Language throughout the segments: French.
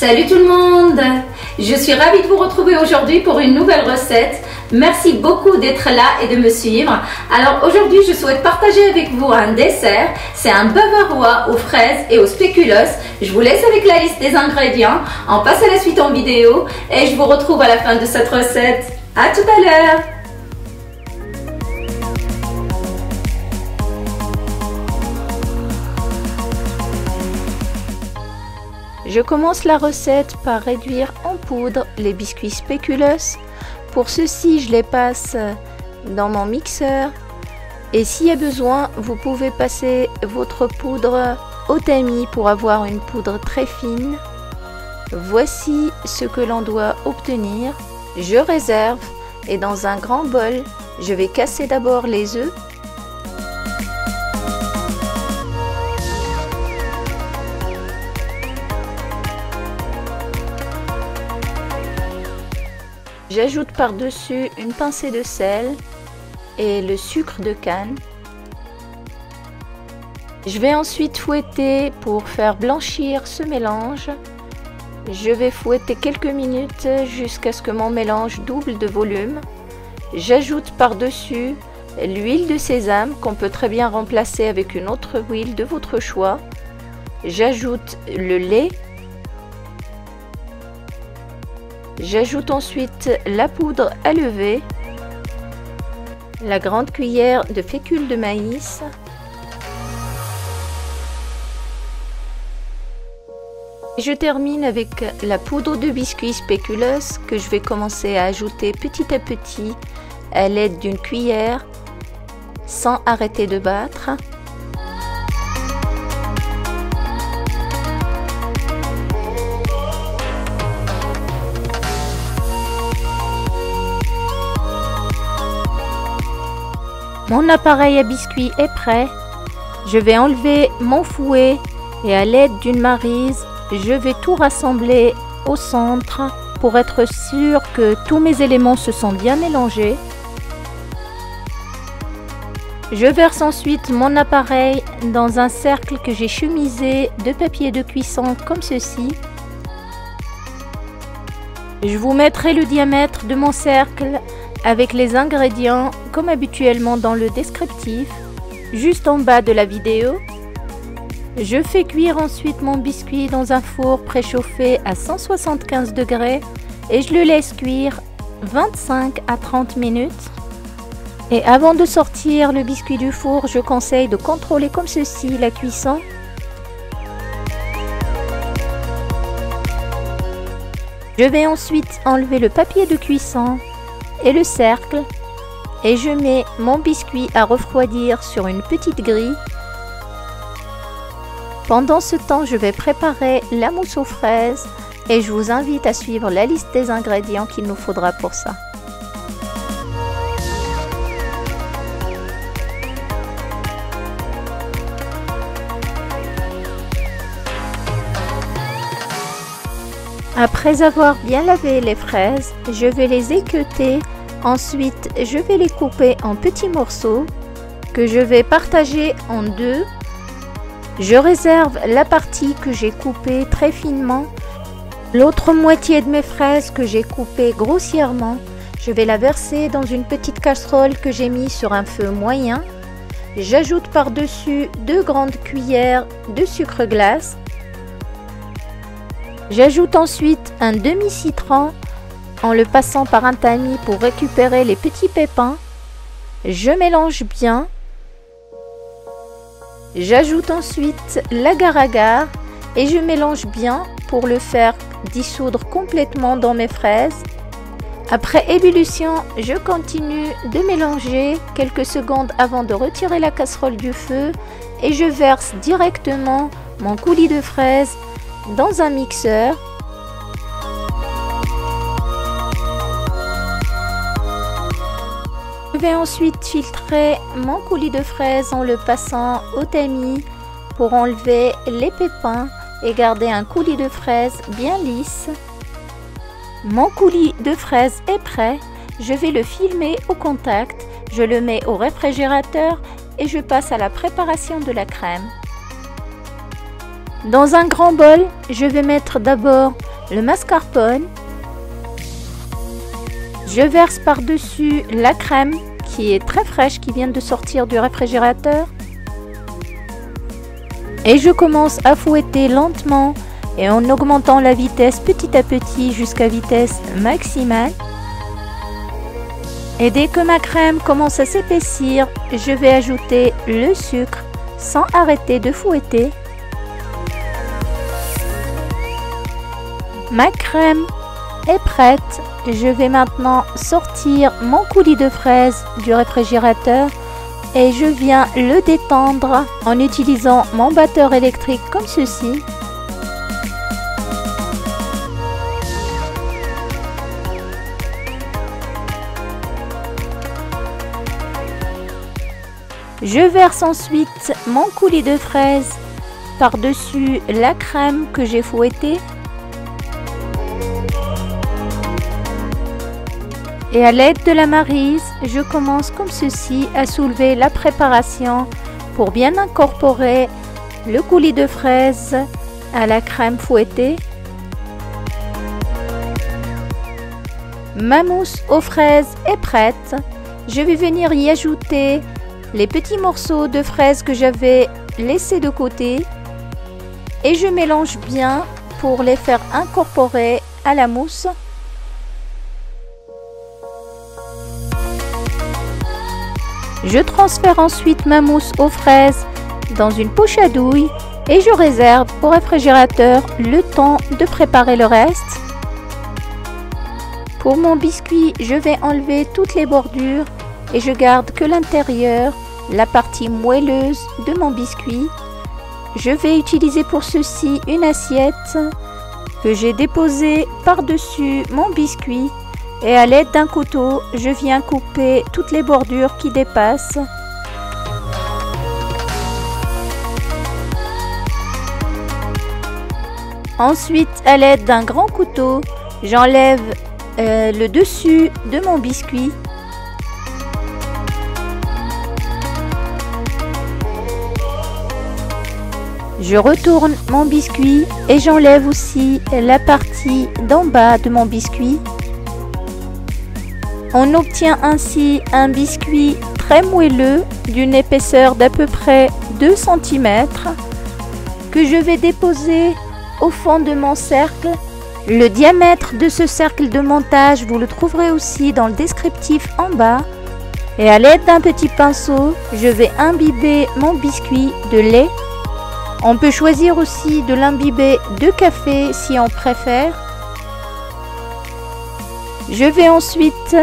Salut tout le monde! Je suis ravie de vous retrouver aujourd'hui pour une nouvelle recette. Merci beaucoup d'être là et de me suivre. Alors aujourd'hui, je souhaite partager avec vous un dessert. C'est un bavarois aux fraises et aux spéculoos. Je vous laisse avec la liste des ingrédients. On passe à la suite en vidéo et je vous retrouve à la fin de cette recette. À tout à l'heure! Je commence la recette par réduire en poudre les biscuits spéculoos. Pour ceci, je les passe dans mon mixeur. Et s'il y a besoin, vous pouvez passer votre poudre au tamis pour avoir une poudre très fine. Voici ce que l'on doit obtenir. Je réserve et dans un grand bol, je vais casser d'abord les œufs. J'ajoute par-dessus une pincée de sel et le sucre de canne. Je vais ensuite fouetter pour faire blanchir ce mélange. Je vais fouetter quelques minutes jusqu'à ce que mon mélange double de volume. J'ajoute par-dessus l'huile de sésame qu'on peut très bien remplacer avec une autre huile de votre choix. J'ajoute le lait. J'ajoute ensuite la poudre à lever, la grande cuillère de fécule de maïs, et je termine avec la poudre de biscuits spéculoos que je vais commencer à ajouter petit à petit à l'aide d'une cuillère sans arrêter de battre. Mon appareil à biscuits est prêt. Je vais enlever mon fouet et à l'aide d'une maryse, je vais tout rassembler au centre pour être sûr que tous mes éléments se sont bien mélangés. Je verse ensuite mon appareil dans un cercle que j'ai chemisé de papier de cuisson comme ceci. Je vous mettrai le diamètre de mon cercle avec les ingrédients comme habituellement dans le descriptif, juste en bas de la vidéo. Je fais cuire ensuite mon biscuit dans un four préchauffé à 175 degrés et je le laisse cuire 25 à 30 minutes. Et avant de sortir le biscuit du four, je conseille de contrôler comme ceci la cuisson. Je vais ensuite enlever le papier de cuisson et le cercle et je mets mon biscuit à refroidir sur une petite grille. Pendant ce temps, je vais préparer la mousse aux fraises et je vous invite à suivre la liste des ingrédients qu'il nous faudra pour ça. Après avoir bien lavé les fraises, je vais les équeuter. Ensuite, je vais les couper en petits morceaux que je vais partager en deux. Je réserve la partie que j'ai coupée très finement. L'autre moitié de mes fraises que j'ai coupée grossièrement, je vais la verser dans une petite casserole que j'ai mis sur un feu moyen. J'ajoute par-dessus 2 grandes cuillères de sucre glace. J'ajoute ensuite un demi-citron en le passant par un tamis pour récupérer les petits pépins. Je mélange bien. J'ajoute ensuite l'agar-agar et je mélange bien pour le faire dissoudre complètement dans mes fraises. Après ébullition, je continue de mélanger quelques secondes avant de retirer la casserole du feu et je verse directement mon coulis de fraises dans un mixeur. Je vais ensuite filtrer mon coulis de fraises en le passant au tamis pour enlever les pépins et garder un coulis de fraises bien lisse. Mon coulis de fraises est prêt. Je vais le filmer au contact. Je le mets au réfrigérateur et je passe à la préparation de la crème. Dans un grand bol, je vais mettre d'abord le mascarpone. Je verse par-dessus la crème qui est très fraîche, qui vient de sortir du réfrigérateur. Et je commence à fouetter lentement et en augmentant la vitesse petit à petit jusqu'à vitesse maximale. Et dès que ma crème commence à s'épaissir, je vais ajouter le sucre sans arrêter de fouetter. Ma crème est prête. Je vais maintenant sortir mon coulis de fraises du réfrigérateur et je viens le détendre en utilisant mon batteur électrique comme ceci. Je verse ensuite mon coulis de fraises par-dessus la crème que j'ai fouettée. Et à l'aide de la maryse, je commence comme ceci à soulever la préparation pour bien incorporer le coulis de fraises à la crème fouettée. Ma mousse aux fraises est prête. Je vais venir y ajouter les petits morceaux de fraises que j'avais laissés de côté et je mélange bien pour les faire incorporer à la mousse. Je transfère ensuite ma mousse aux fraises dans une poche à douille et je réserve au réfrigérateur le temps de préparer le reste. Pour mon biscuit, je vais enlever toutes les bordures et je garde que l'intérieur, la partie moelleuse de mon biscuit. Je vais utiliser pour ceci une assiette que j'ai déposée par-dessus mon biscuit et à l'aide d'un couteau, je viens couper toutes les bordures qui dépassent. Ensuite, à l'aide d'un grand couteau, j'enlève le dessus de mon biscuit. Je retourne mon biscuit et j'enlève aussi la partie d'en bas de mon biscuit. On obtient ainsi un biscuit très moelleux d'une épaisseur d'à peu près 2 cm que je vais déposer au fond de mon cercle. Le diamètre de ce cercle de montage, vous le trouverez aussi dans le descriptif en bas. Et à l'aide d'un petit pinceau, je vais imbiber mon biscuit de lait. On peut choisir aussi de l'imbiber de café si on préfère. Je vais ensuite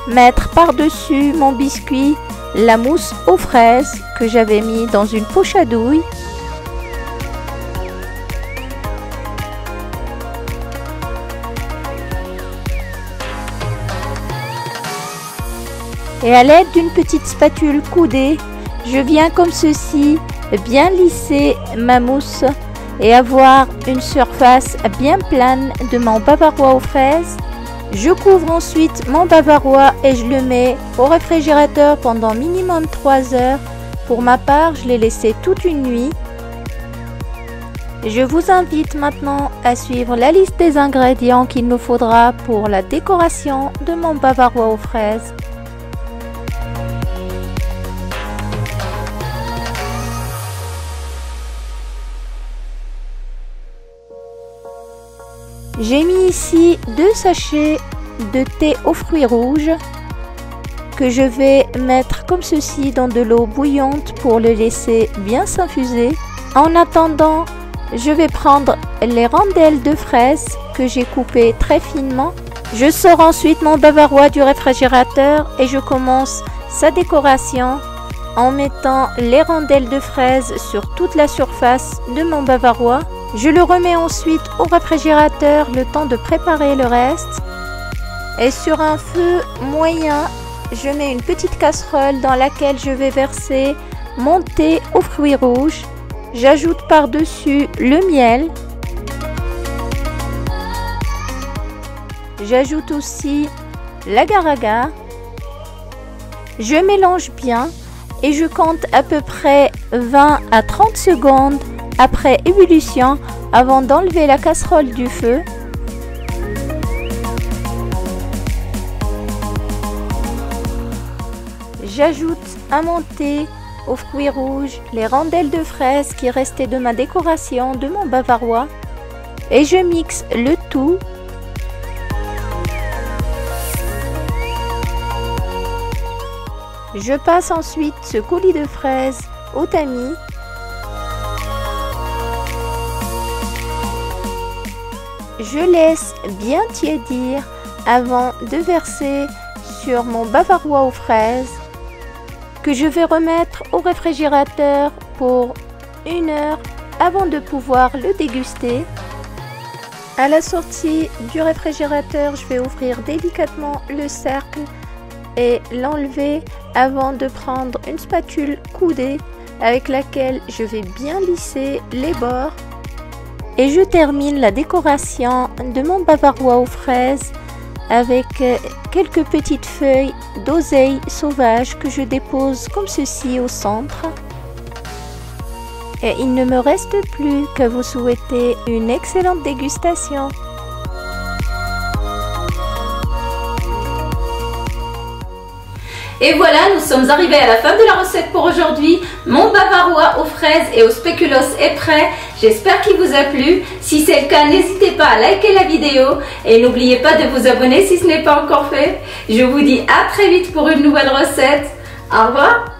mettre par-dessus mon biscuit la mousse aux fraises que j'avais mis dans une poche à douille. Et à l'aide d'une petite spatule coudée, je viens comme ceci bien lisser ma mousse et avoir une surface bien plane de mon bavarois aux fraises. Je couvre ensuite mon bavarois et je le mets au réfrigérateur pendant minimum 3 heures. Pour ma part, je l'ai laissé toute une nuit. Je vous invite maintenant à suivre la liste des ingrédients qu'il nous faudra pour la décoration de mon bavarois aux fraises. J'ai mis ici 2 sachets de thé aux fruits rouges que je vais mettre comme ceci dans de l'eau bouillante pour le laisser bien s'infuser. En attendant, je vais prendre les rondelles de fraises que j'ai coupées très finement. Je sors ensuite mon bavarois du réfrigérateur et je commence sa décoration en mettant les rondelles de fraises sur toute la surface de mon bavarois. Je le remets ensuite au réfrigérateur le temps de préparer le reste. Et sur un feu moyen, je mets une petite casserole dans laquelle je vais verser mon thé aux fruits rouges. J'ajoute par-dessus le miel. J'ajoute aussi l'agar-agar. Je mélange bien et je compte à peu près 20 à 30 secondes après ébullition avant d'enlever la casserole du feu. j'ajoute à mon thé aux fruits rouges les rondelles de fraises qui restaient de ma décoration de mon bavarois et je mixe le tout. Je passe ensuite ce coulis de fraises au tamis. Je laisse bien tiédir avant de verser sur mon bavarois aux fraises que je vais remettre au réfrigérateur pour 1 heure avant de pouvoir le déguster. À la sortie du réfrigérateur, je vais ouvrir délicatement le cercle et l'enlever avant de prendre une spatule coudée avec laquelle je vais bien lisser les bords. Et je termine la décoration de mon bavarois aux fraises avec quelques petites feuilles d'oseille sauvage que je dépose comme ceci au centre. Et il ne me reste plus qu'à vous souhaiter une excellente dégustation. Et voilà, nous sommes arrivés à la fin de la recette pour aujourd'hui. Mon bavarois aux fraises et aux spéculoos est prêt. J'espère qu'il vous a plu. Si c'est le cas, n'hésitez pas à liker la vidéo et n'oubliez pas de vous abonner si ce n'est pas encore fait. Je vous dis à très vite pour une nouvelle recette. Au revoir.